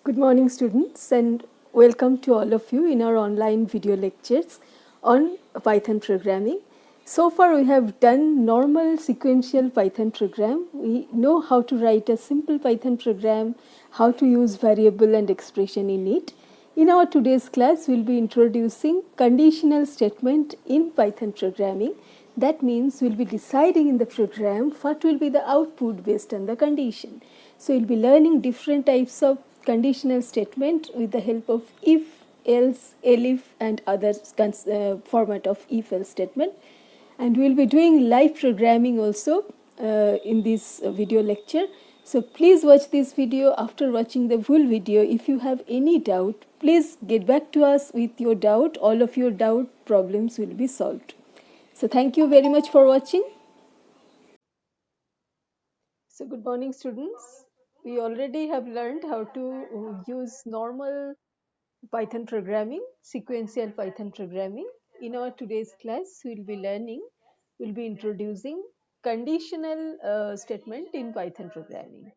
Good morning, students, and welcome to all of you in our online video lectures on Python programming. So far, we have done normal sequential Python program. We know how to write a simple Python program, how to use variable and expression in it. In our today's class, we'll be introducing conditional statement in Python programming. That means we'll be deciding in the program what will be the output based on the condition. So we'll be learning different types of conditional statement with the help of if, else, elif and other format of if else statement. And we'll be doing live programming also in this video lecture. So please watch this video. After watching the full video, if you have any doubt, please get back to us with your doubt. All of your doubt problems will be solved. So thank you very much for watching. So good morning, students. We already have learned how to use normal Python programming, sequential Python programming. In our today's class, we'll be introducing conditional statement in Python programming.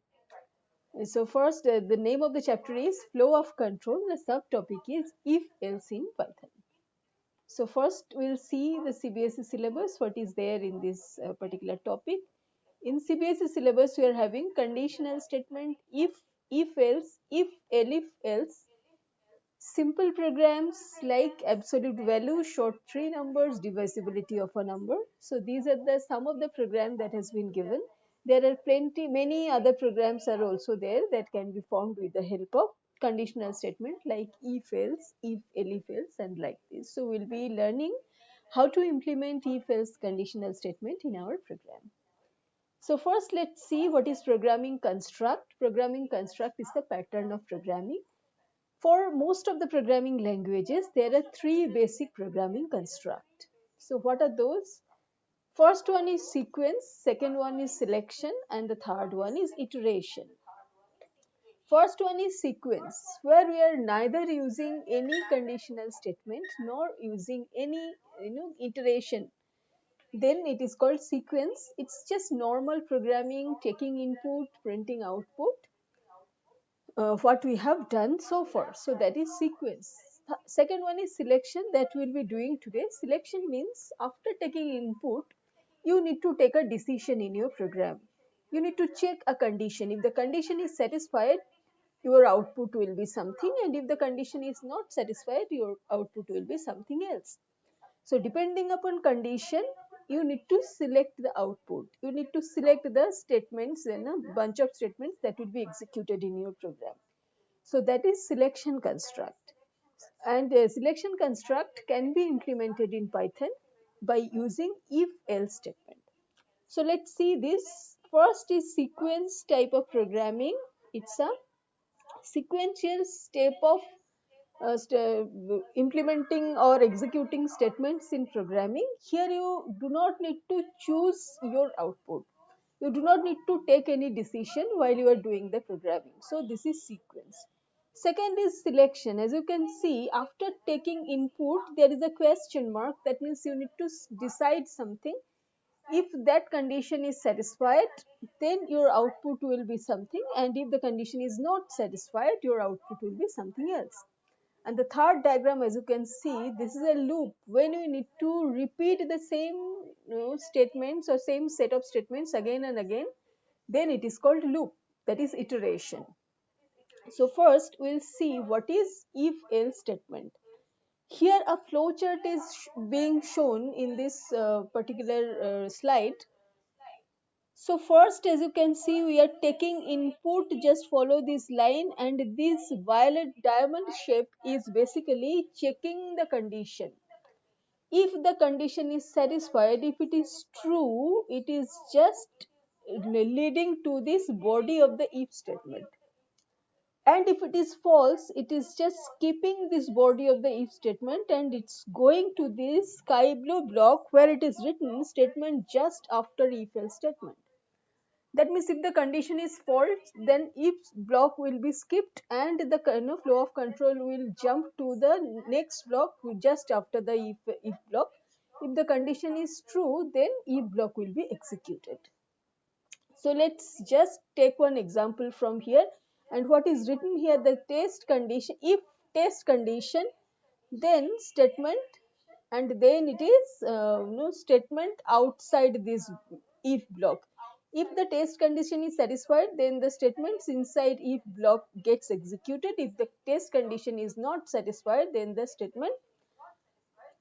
So first, the name of the chapter is Flow of Control. The subtopic is If Else in Python. So first, we'll see the CBSE syllabus, what is there in this particular topic. In CBSE syllabus, we are having conditional statement, if else, if, elif, else, simple programs like absolute value, short three numbers, divisibility of a number. So these are the some of the program that has been given. There are many other programs are also there that can be formed with the help of conditional statement like if else, if, elif else and like this. So we'll be learning how to implement if else conditional statement in our program. So first let's see what is programming construct. Programming construct is the pattern of programming. For most of the programming languages, there are three basic programming constructs. So what are those? First one is sequence, second one is selection, and the third one is iteration. First one is sequence, where we are neither using any conditional statement nor using any iteration. Then it is called sequence. It's just normal programming, taking input, printing output. What we have done so far. So that is sequence. Second one is selection that we'll be doing today. Selection means after taking input, you need to take a decision in your program. You need to check a condition. If the condition is satisfied, your output will be something, and if the condition is not satisfied, your output will be something else. So depending upon condition, you need to select the output. You need to select the statements and a bunch of statements that will be executed in your program. So that is selection construct. And selection construct can be implemented in Python by using if else statement. So let's see this. First is sequence type of programming. It's a sequential step of implementing or executing statements in programming. Here you do not need to choose your output. You do not need to take any decision while you are doing the programming. So this is sequence. Second is selection. As you can see, after taking input, there is a question mark. That means you need to decide something. If that condition is satisfied, then your output will be something, and if the condition is not satisfied, your output will be something else. And the third diagram, as you can see, this is a loop. When you need to repeat the same statements or same set of statements again and again, then it is called loop, that is iteration. So first we'll see what is if else statement. Here a flowchart is being shown in this particular slide. So first, as you can see, we are taking input, just follow this line, and this violet diamond shape is basically checking the condition. If the condition is satisfied, if it is true, it is just leading to this body of the if statement. And if it is false, it is just skipping this body of the if statement and it's going to this sky blue block where it is written statement just after if else statement. That means if the condition is false, then if block will be skipped and the flow of control will jump to the next block just after the if block. If the condition is true, then if block will be executed. So let's just take one example from here. And what is written here, the test condition, if test condition, then statement, and then it is no statement outside this if block. If the test condition is satisfied, then the statements inside if block gets executed. If the test condition is not satisfied, then the statement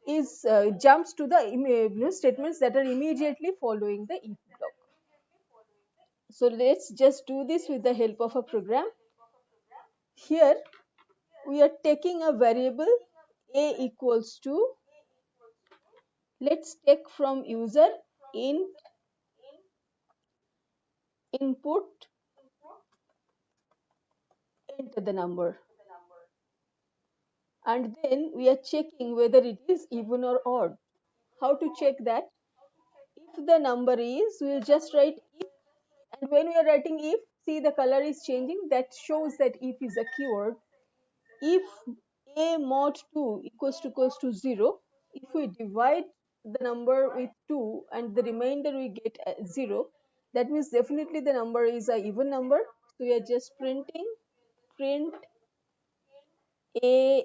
is jumps to the statements that are immediately following the if block. So let's just do this with the help of a program. Here we are taking a variable a equals to, let's take from user int input, enter the number, and then we are checking whether it is even or odd. How to check that? If the number is, we will just write if, and when we are writing if, see the color is changing, that shows that if is a keyword. If a mod 2 equals to 0, if we divide the number with 2 and the remainder we get 0, that means definitely the number is a even number. So we are just printing print a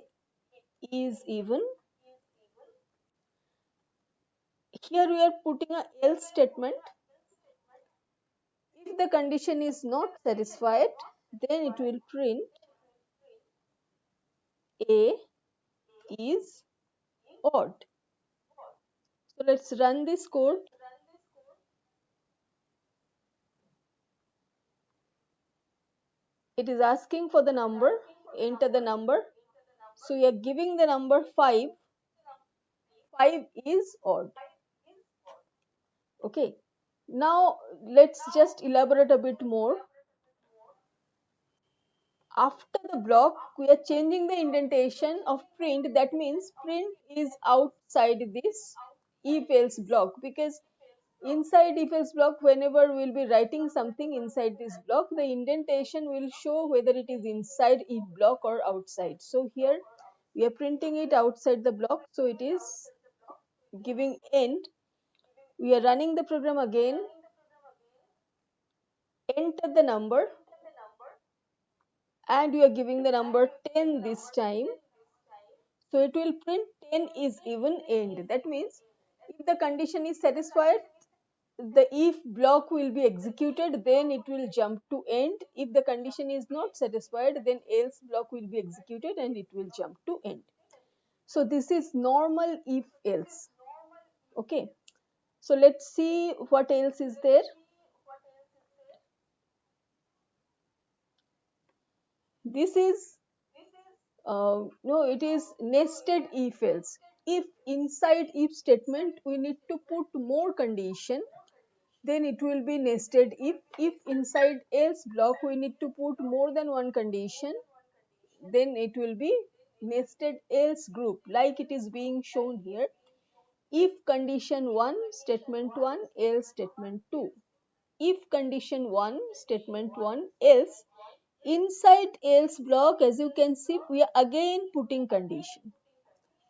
is even. Here we are putting a else statement. If the condition is not satisfied, then it will print a is odd. So let's run this code. It is asking for the number, enter the number. So we are giving the number 5. 5 is odd. Okay. Now let's just elaborate a bit more. After the block, we are changing the indentation of print. That means print is outside this if else block, because inside if else block, whenever we will be writing something inside this block, the indentation will show whether it is inside if block or outside. So here we are printing it outside the block, so it is giving end. We are running the program again, enter the number, and we are giving the number 10 this time. So it will print 10 is even end. That means if the condition is satisfied, the if block will be executed, then it will jump to end. If the condition is not satisfied, then else block will be executed and it will jump to end. So this is normal if else. Okay. So let's see what else is there. This is no, it is nested if else. If inside if statement we need to put more condition, then it will be nested if. If inside else block we need to put more than one condition, then it will be nested else group, like it is being shown here. If condition 1 statement 1 else statement 2. If condition 1 statement 1 else, inside else block, as you can see, we are again putting condition.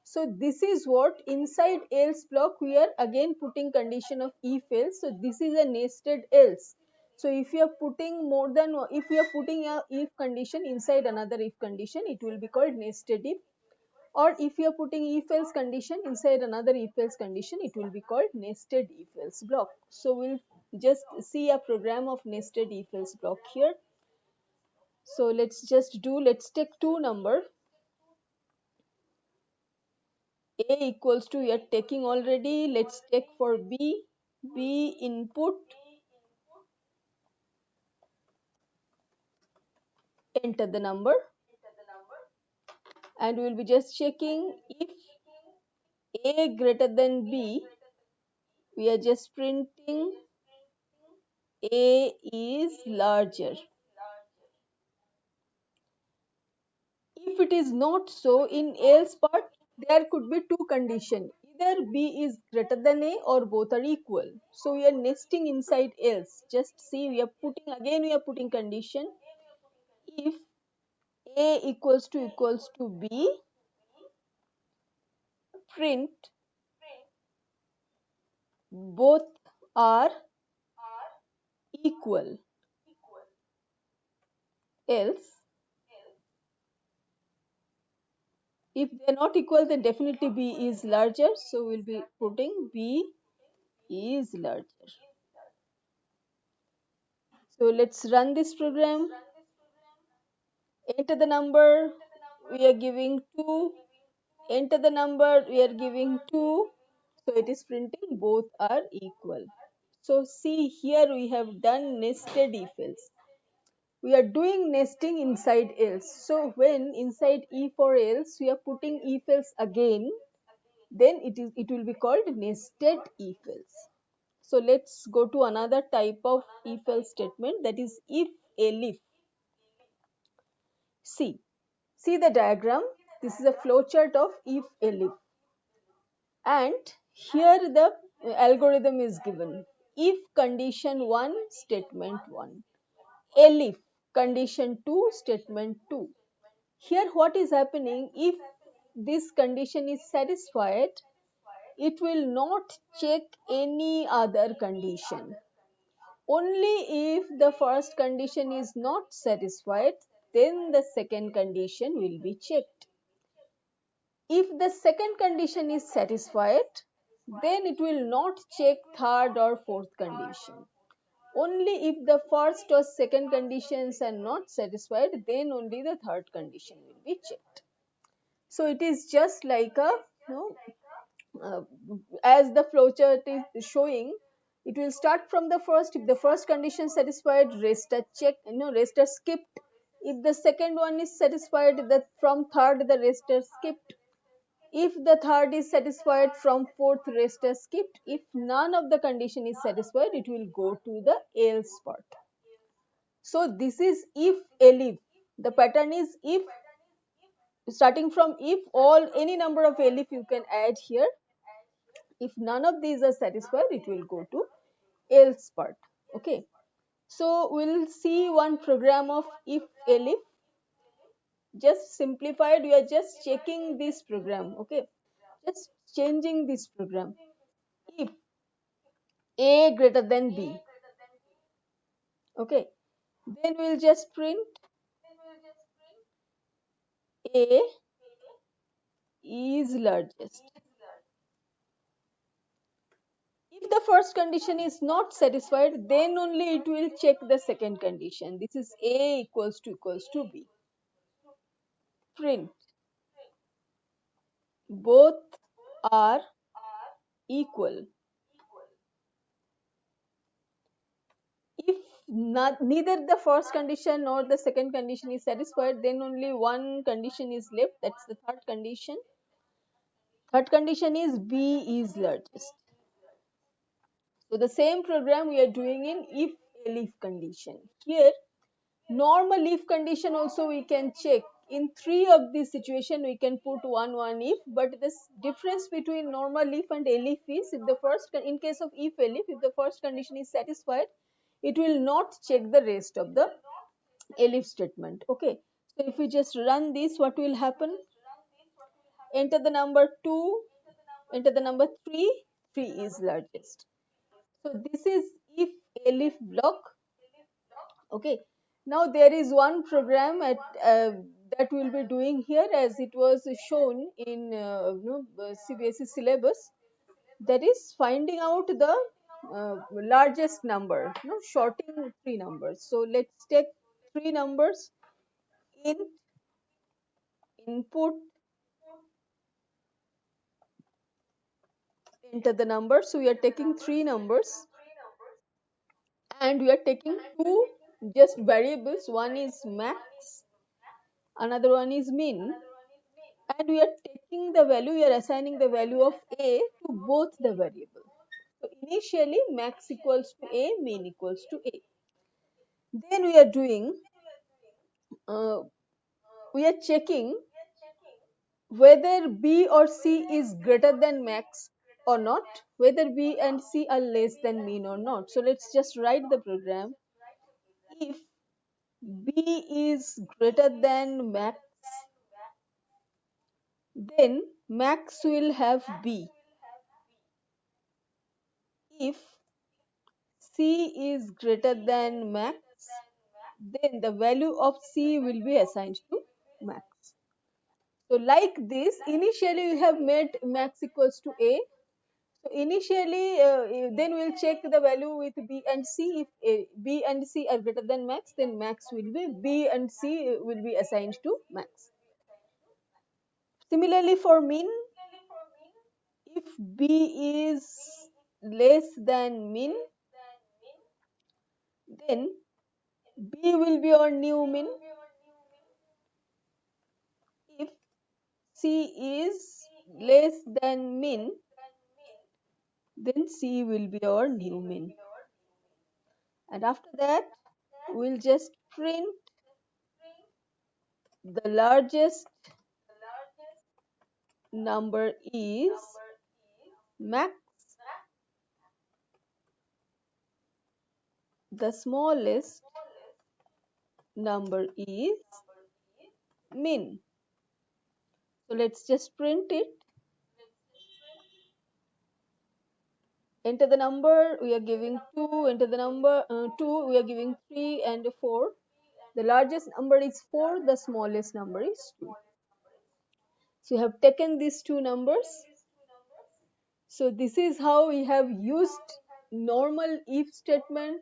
So this is what inside else block we are again putting condition of if else. So this is a nested else. So if you are putting more than, if you are putting a if condition inside another if condition, it will be called nested if. Or if you are putting if else condition inside another if else condition, it will be called nested if else block. So we'll just see a program of nested if else block here. So let's take two number. A equals to, we are taking already, let's take for B. B input, enter the number, and we will be just checking if A greater than B, we are just printing A is larger. If it is not so, in else part there could be two conditions, either B is greater than A or both are equal. So we are nesting inside else. Just see, we are putting condition if A equals to B, print both are equal. else if they are not equal, then definitely B is larger. So we'll be putting B is larger. So let's run this program. Enter the number, we are giving 2. Enter the number, we are giving 2. So it is printing both are equal. So see, here we have done nested if else. We are doing nesting inside else. So when inside if or else we are putting if else again, then it will be called nested if else. So let's go to another type of if else statement, that is if elif. See the diagram. This is a flowchart of if elif, and here the algorithm is given. If condition 1 statement 1, elif condition 2 statement 2. Here what is happening, if this condition is satisfied, it will not check any other condition. Only if the first condition is not satisfied, then the second condition will be checked. If the second condition is satisfied, then it will not check third or fourth condition. Only if the first or second conditions are not satisfied, then only the third condition will be checked. So it is just like a, you know, as the flowchart is showing, it will start from the first. If the first condition satisfied, rest are checked, rest are skipped. If the second one is satisfied, that from third the rest are skipped. If the third is satisfied, from fourth rest are skipped. If none of the condition is satisfied, it will go to the else part. So this is if elif. The pattern is if, starting from if, all any number of elif you can add here. If none of these are satisfied, it will go to else part. Okay. So we'll see one program of if elif, just simplified. We are just checking this program. Okay, just changing this program. If a greater than b, okay, then we'll just print a is largest. If the first condition is not satisfied, then only it will check the second condition. This is a equals to b. Print both are equal. If neither the first condition nor the second condition is satisfied, then only one condition is left, that's the third condition. Third condition is b is largest. So the same program we are doing in if elif condition. Here normal if condition also we can check. In three of these situation we can put one if, but this difference between normal if and elif is, if the first, in case of if elif, if the first condition is satisfied, it will not check the rest of the elif statement. Okay, so if we just run this, what will happen? Enter the number 2, enter the number 3, 3 is largest. So this is if elif block. Okay, now there is one program that we'll be doing here, as it was shown in CBSE syllabus, that is finding out the largest number, shorting three numbers. So let's take three numbers. In input, enter the number. So we are taking three numbers, and we are taking two just variables. One is max, another one is min, and we are taking the value, we are assigning the value of a to both the variable. So initially max equals to a, min equals to a. Then we are doing, we are checking whether b or c is greater than max or not, whether b and c are less than min or not. So let's just write the program. If b is greater than max, then max will have b. If c is greater than max, then the value of C will be assigned to max. So like this, initially we have made max equals to A. So initially, then we'll check the value with B and C. If B and C are greater than max, then max will be B and C will be assigned to max. Similarly, for min, if B is less than min, then B will be our new min. If C is less than min, then C will be our new min. And after that, we'll just print the largest number is max, the smallest number is min. So let's just print it. Enter the number, we are giving 2, enter the number 2, we are giving 3 and 4. The largest number is 4, the smallest number is 2. So we have taken these two numbers. So this is how we have used normal if statement,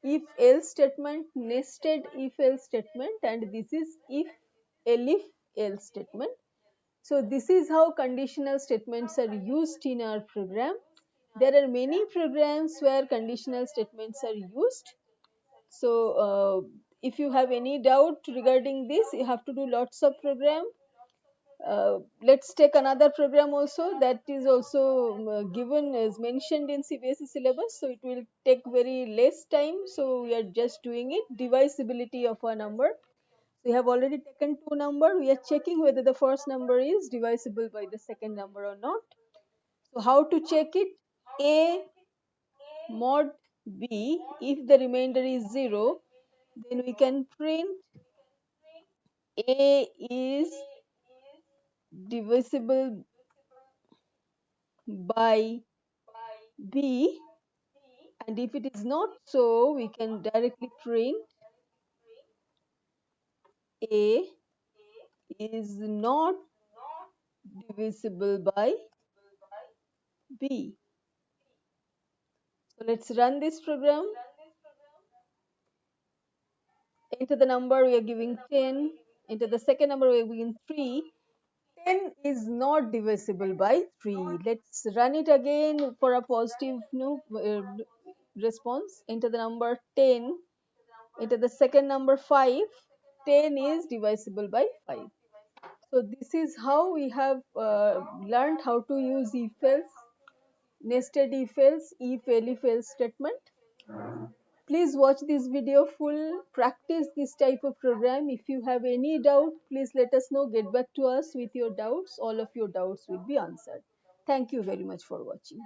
if else statement, nested if else statement, and this is if elif else statement. So this is how conditional statements are used in our program. There are many programs where conditional statements are used. So if you have any doubt regarding this, you have to do lots of program. Let's take another program also that is also given as mentioned in CBSE syllabus. So it will take very less time. So we are just doing it. Divisibility of a number. We have already taken two number. We are checking whether the first number is divisible by the second number or not. So how to check it? A mod B, if the remainder is 0, then we can print A is divisible by B, and if it is not so, we can directly print A is not divisible by B. So let's run this program. Enter the number, we are giving 10. Enter the second number, we are giving 3. 10 is not divisible by 3. Let's run it again for a positive response. Enter the number 10. Enter the second number 5. 10 is divisible by 5. So this is how we have learned how to use if else, nested if else, if elif else statement. Please watch this video full, practice this type of program. If you have any doubt, please let us know, get back to us with your doubts. All of your doubts will be answered. Thank you very much for watching.